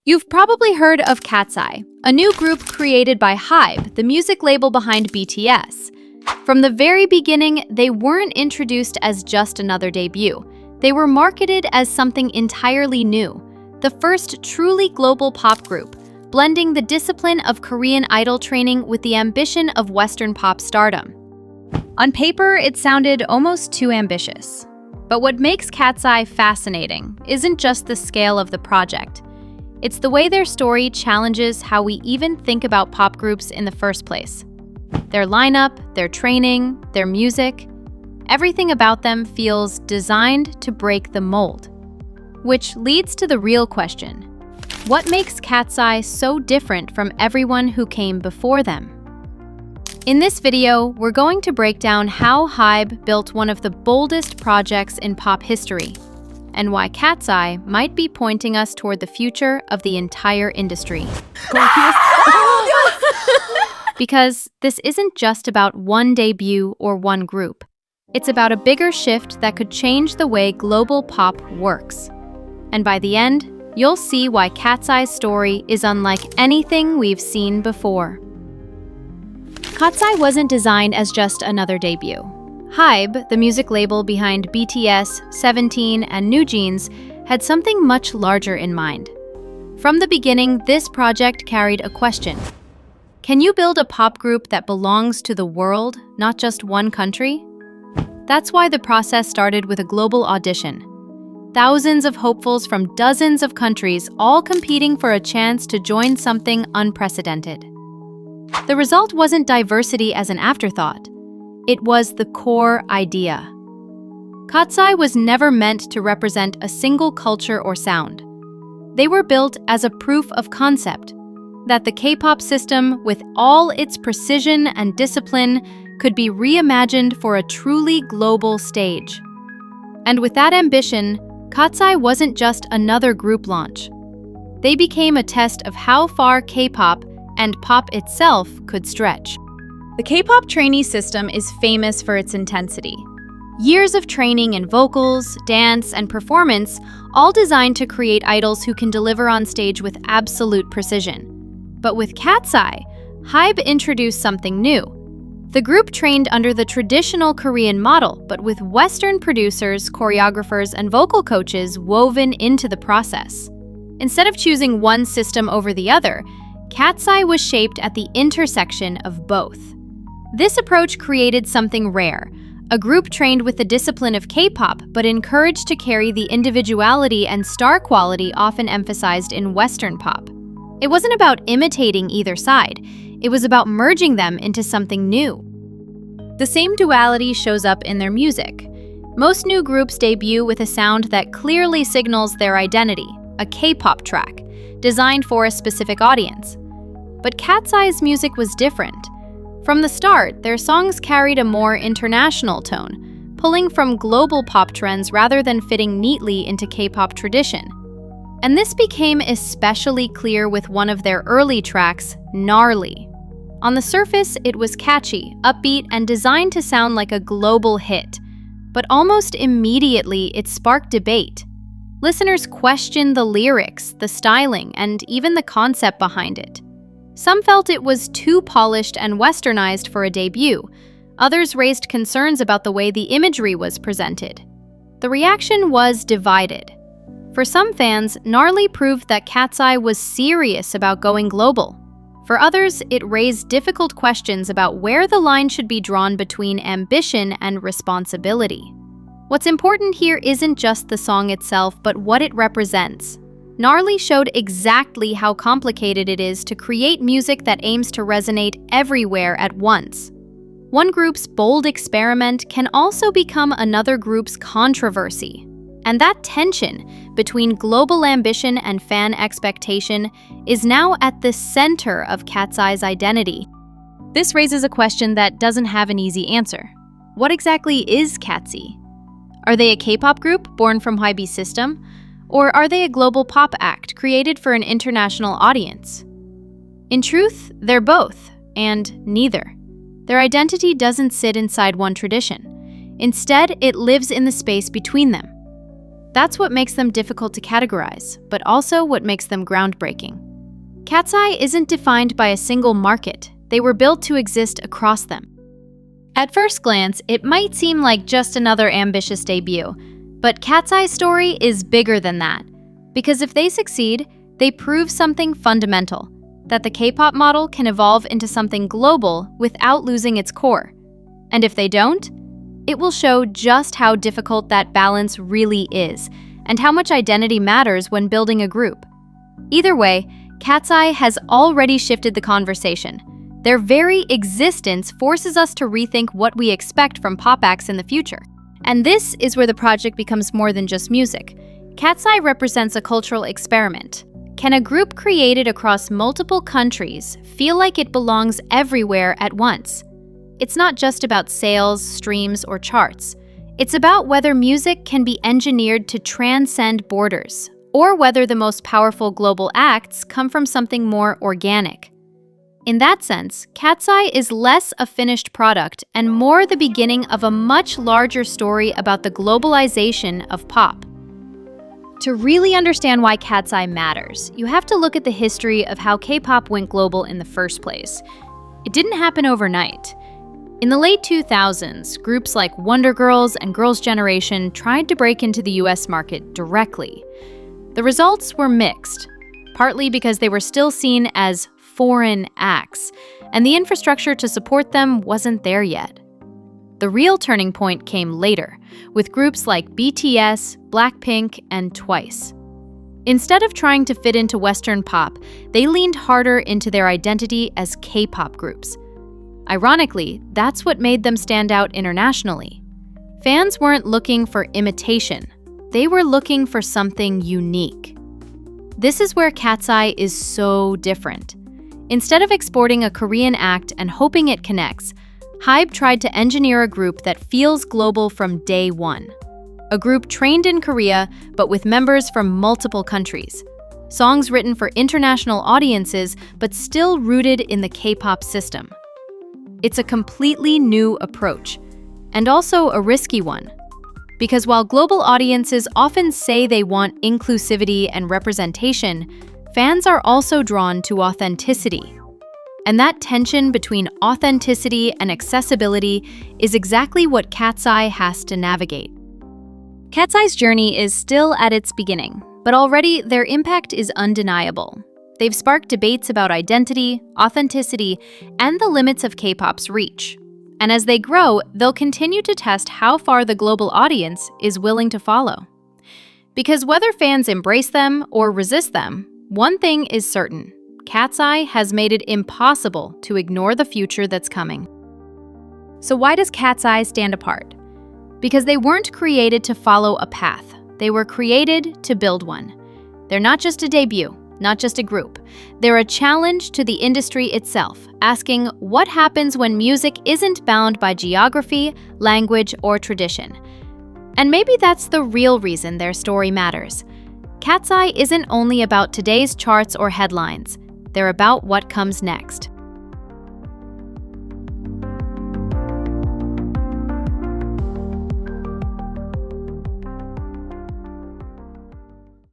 You've probably heard of KATSEYE, a new group created by Hybe, the music label behind BTS. From the very beginning, they weren't introduced as just another debut. They were marketed as something entirely new, the first truly global pop group, blending the discipline of Korean idol training with the ambition of Western pop stardom. On paper, it sounded almost too ambitious. But what makes KATSEYE fascinating isn't just the scale of the project. It's the way their story challenges how we even think about pop groups in the first place. Their lineup, their training, their music, everything about them feels designed to break the mold. Which leads to the real question: what makes KATSEYE so different from everyone who came before them? In this video, we're going to break down how Hybe built one of the boldest projects in pop history, and why KATSEYE might be pointing us toward the future of the entire industry. Because this isn't just about one debut or one group. It's about a bigger shift that could change the way global pop works. And by the end, you'll see why KATSEYE's story is unlike anything we've seen before. KATSEYE wasn't designed as just another debut. Hybe, the music label behind BTS, 17, and NewJeans, had something much larger in mind. From the beginning, this project carried a question. Can you build a pop group that belongs to the world, not just one country? That's why the process started with a global audition. Thousands of hopefuls from dozens of countries all competing for a chance to join something unprecedented. The result wasn't diversity as an afterthought. It was the core idea. KATSEYE was never meant to represent a single culture or sound. They were built as a proof of concept that the K-pop system, with all its precision and discipline, could be reimagined for a truly global stage. And with that ambition, KATSEYE wasn't just another group launch. They became a test of how far K-pop and pop itself could stretch. The K-pop trainee system is famous for its intensity. Years of training in vocals, dance, and performance, all designed to create idols who can deliver on stage with absolute precision. But with KATSEYE, Hybe introduced something new. The group trained under the traditional Korean model, but with Western producers, choreographers, and vocal coaches woven into the process. Instead of choosing one system over the other, KATSEYE was shaped at the intersection of both. This approach created something rare, a group trained with the discipline of K-pop but encouraged to carry the individuality and star quality often emphasized in Western pop. It wasn't about imitating either side, it was about merging them into something new. The same duality shows up in their music. Most new groups debut with a sound that clearly signals their identity, a K-pop track, designed for a specific audience. But KATSEYE's music was different. From the start, their songs carried a more international tone, pulling from global pop trends rather than fitting neatly into K-pop tradition. And this became especially clear with one of their early tracks, Gnarly. On the surface, it was catchy, upbeat, and designed to sound like a global hit. But almost immediately, it sparked debate. Listeners questioned the lyrics, the styling, and even the concept behind it. Some felt it was too polished and westernized for a debut. Others raised concerns about the way the imagery was presented. The reaction was divided. For some fans, Gnarly proved that KATSEYE was serious about going global. For others, it raised difficult questions about where the line should be drawn between ambition and responsibility. What's important here isn't just the song itself, but what it represents. Gnarly showed exactly how complicated it is to create music that aims to resonate everywhere at once. One group's bold experiment can also become another group's controversy. And that tension between global ambition and fan expectation is now at the center of KATSEYE's identity. This raises a question that doesn't have an easy answer. What exactly is KATSEYE? Are they a K-pop group born from Hybe's system? Or are they a global pop act created for an international audience? In truth, they're both, and neither. Their identity doesn't sit inside one tradition. Instead, it lives in the space between them. That's what makes them difficult to categorize, but also what makes them groundbreaking. KATSEYE isn't defined by a single market. They were built to exist across them. At first glance, it might seem like just another ambitious debut, but KATSEYE's story is bigger than that. Because if they succeed, they prove something fundamental, that the K-pop model can evolve into something global without losing its core. And if they don't, it will show just how difficult that balance really is, and how much identity matters when building a group. Either way, KATSEYE has already shifted the conversation. Their very existence forces us to rethink what we expect from pop acts in the future. And this is where the project becomes more than just music. KATSEYE represents a cultural experiment. Can a group created across multiple countries feel like it belongs everywhere at once? It's not just about sales, streams, or charts. It's about whether music can be engineered to transcend borders, or whether the most powerful global acts come from something more organic. In that sense, KATSEYE is less a finished product and more the beginning of a much larger story about the globalization of pop. To really understand why KATSEYE matters, you have to look at the history of how K-pop went global in the first place. It didn't happen overnight. In the late 2000s, groups like Wonder Girls and Girls' Generation tried to break into the US market directly. The results were mixed, partly because they were still seen as foreign acts, and the infrastructure to support them wasn't there yet. The real turning point came later, with groups like BTS, Blackpink, and Twice. Instead of trying to fit into Western pop, they leaned harder into their identity as K-pop groups. Ironically, that's what made them stand out internationally. Fans weren't looking for imitation. They were looking for something unique. This is where KATSEYE is so different. Instead of exporting a Korean act and hoping it connects, Hybe tried to engineer a group that feels global from day one. A group trained in Korea, but with members from multiple countries. Songs written for international audiences, but still rooted in the K-pop system. It's a completely new approach, and also a risky one. Because while global audiences often say they want inclusivity and representation, fans are also drawn to authenticity. And that tension between authenticity and accessibility is exactly what KATSEYE has to navigate. KATSEYE's journey is still at its beginning, but already their impact is undeniable. They've sparked debates about identity, authenticity, and the limits of K-pop's reach. And as they grow, they'll continue to test how far the global audience is willing to follow. Because whether fans embrace them or resist them, one thing is certain: KATSEYE has made it impossible to ignore the future that's coming. So why does KATSEYE stand apart? Because they weren't created to follow a path. They were created to build one. They're not just a debut, not just a group. They're a challenge to the industry itself, asking what happens when music isn't bound by geography, language, or tradition. And maybe that's the real reason their story matters. KATSEYE isn't only about today's charts or headlines. They're about what comes next.